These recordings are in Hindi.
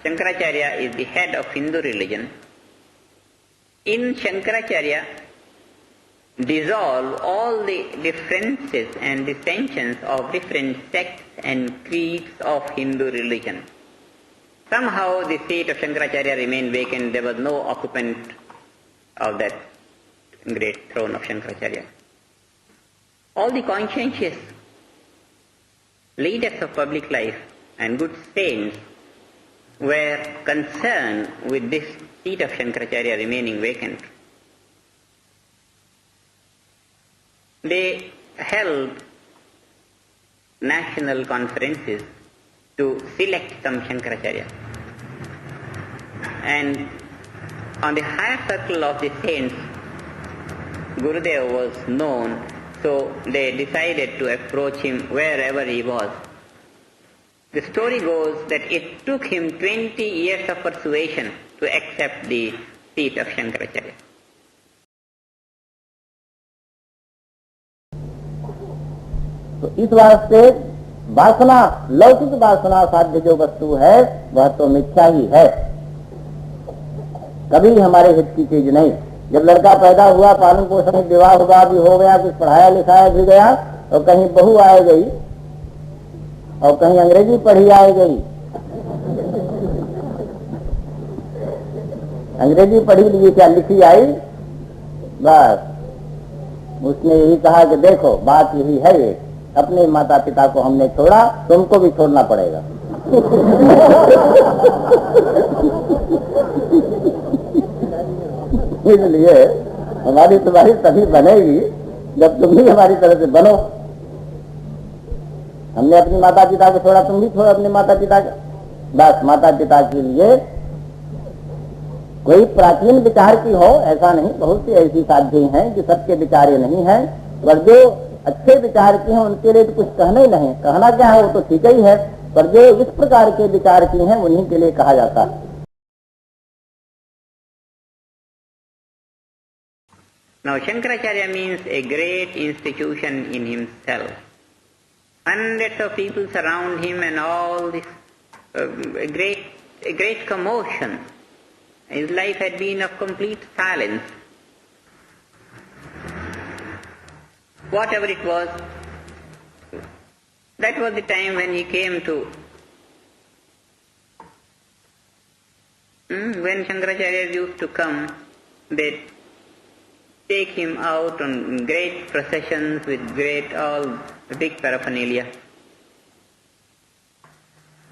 Shankaracharya is the head of Hindu religion. In Shankaracharya dissolve all the differences and dissensions of different sects and creeds of Hindu religion. Somehow the seat of Shankaracharya remained vacant. There was no occupant of that great throne of Shankaracharya. All the conscientious leaders of public life and good saints were concerned with this seat of Shankaracharya remaining vacant. They held national conferences to select some Shankaracharya. And on the higher circle of the saints, Gurudev was known, so they decided to approach him wherever he was. The story goes that it took him 20 years of persuasion to accept the seat of Shankaracharya. तो इस वास्ते वासना, लौकिक वासना साध्य जो वस्तु है वह तो मिथ्या ही है, कभी हमारे हित की चीज नहीं। जब लड़का पैदा हुआ, पालन पोषण, विवाह हुआ भी हो गया, कुछ पढ़ाया लिखाया भी गया, और कहीं बहू आ गई और कहीं अंग्रेजी पढ़ी आ गई, अंग्रेजी पढ़ी लिए क्या लिखी आई, बस उसने यही कहा कि देखो बात यही है, ये अपने माता पिता को हमने छोड़ा, तुमको भी छोड़ना पड़ेगा। इसलिए हमारी तुम्हारी तभी बनेगी जब तुम भी हमारी तरह से बनो। हमने अपनी माता पिता को छोड़ा, तुम भी छोड़ो अपने माता पिता को। बस माता पिता के लिए कोई प्राचीन विचार की हो ऐसा नहीं, बहुत सी ऐसी साध्य हैं कि सबके विचार नहीं है, पर जो अच्छे विचार की हैं उनके लिए तो कुछ कहना ही नहीं। कहना क्या है वो तो ठीक ही है, पर जो इस प्रकार के विचार की हैं उन्हीं के लिए कहा जाता है। Now Shankaracharya means a great institution in himself. Hundreds of people surround him and all this a great commotion. His life had been of complete silence. Whatever it was, that was the time when he came to, when Shankaracharya used to come, they take him out on great processions with all big paraphernalia.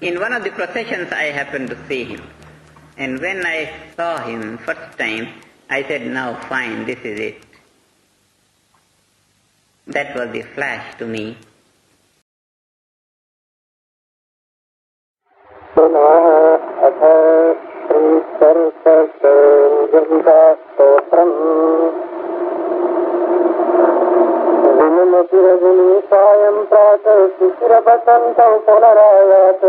In one of the processions I happened to see him, and when I saw him first time, I said, now fine, this is it. That was the flash to me. सायं प्रातः शिशिरपतन्तौ पुनरायात्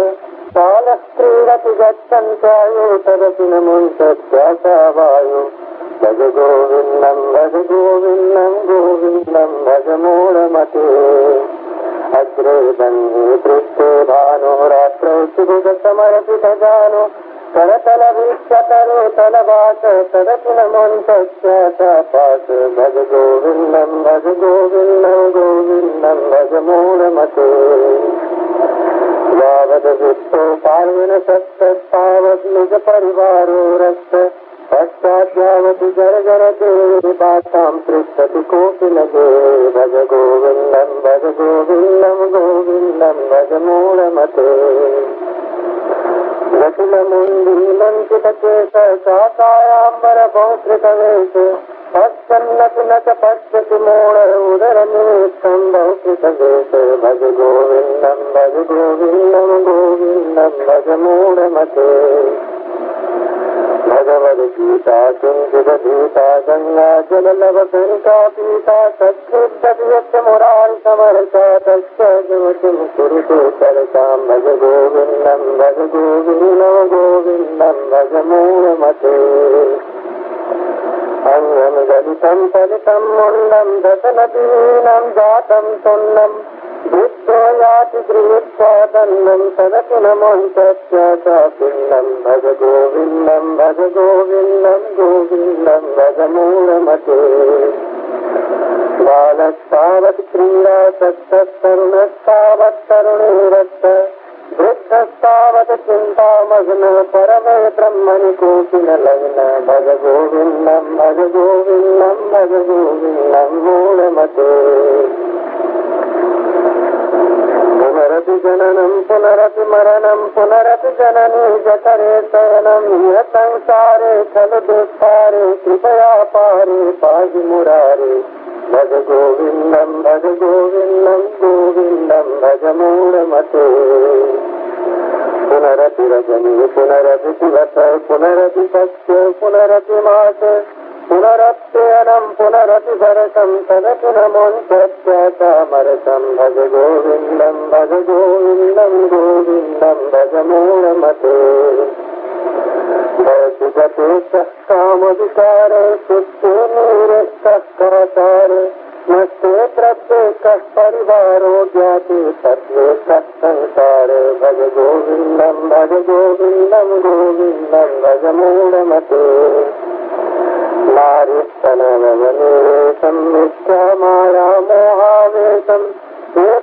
कालः क्रीडति गच्छन्त्यायो तदपि न मुञ्चत्याशा वायु भज गोविन्दं भज मूढमते अग्रे बन्धे पृष्ठे भानो रात्रौ सुभुगसमर्पितजानो करतलवीक्षतरुतलवास तदपि न मुञ्चत्याशा पास भज गोविन्दं भज मूढमते यावद् वित्तो पार्वणसत्तावद् निज परिवारो रक्त पश्चाद्यावति जर्जरते भाषां पृच्छति कोऽपि न गे भज गोविन्दं भज मूढमते जटिलमुण्डीमण्डितकेश शाकायाम्बरबहुकृतवेश पश्यन्नपि न च पश्यति मूढ उदरनिमित्तं बहुकृतवेश भज गोविन्दं भज मूढमते भगवद्गीता किञ्चिदधीता गङ्गा जललवकनिका पीता तत्कृद्यस्य मुरारिसमर्चा तस्य किं कुरुते चरतां भज गोविन्दं भज मूढमते अङ्गं गलितं फलितं मुण्डं दशनदीनं जातं सुन्नं बुद्धो याति गृहीत्वा दण्डं तदपि न मोहितस्यापिण्डं भज गोविन्दं गोविन्दं भज मूढमते बालस्तावत् क्रीडासक्तस्तरुणस्तावत् तरुणीरक्त वृद्धस्तावत् चिन्तामग्नः परमे ब्रह्मणि कोकिललग्न भज गोविन्दं मूढमते पुनरपि जननं पुनरपि मरणं पुनरपि जननी जठरे शयनं इह संसारे खलु दुस्सारे कृपया पारे पाहि मुरारे भज गोविन्दं भज मूढमते पुनरपि रजनी पुनरपि दिवस पुनरपि पक्ष पुनरपि मास पुनरप्ययनं पुनरपि भरतं तदपि न मोञ्चत्यामरसं भज गोविन्दं भज मूढमते गते कामविकारे सुप्ते नीरस्तकारे नस्ते द्रव्ये कः परिवारो ज्ञाते तत्त्वे कः संसारे भज गोविन्दं भज मूढमते नारीस्तनवनीवेशं मिथ्या माया मोहावेशं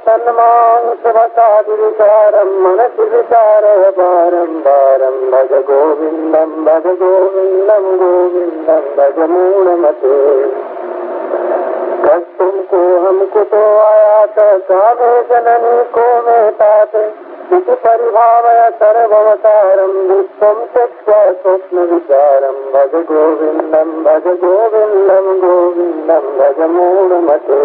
तन्मांसवसादिविचारं मनसि विचारय बारं भज गोविन्दं भज मूढमते कस्तुं कोऽहं कुतो आयात कामे जननी को मे तात इति परिभावय सर्वमसारं विश्वं त्यक्त्वा स्वप्नविचारं भज गोविन्दं भज मूढमते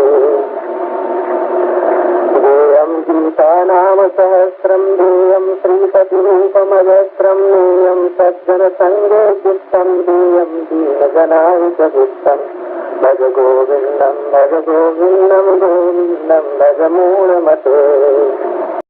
देयं गीता नाम सहस्रं देयं श्रीपतिरूपमजस्रं नेयं सज्जनसङ्गे चित्तं देयं दीनजनाय च चित्तं भज गोविन्दं भज मूढमते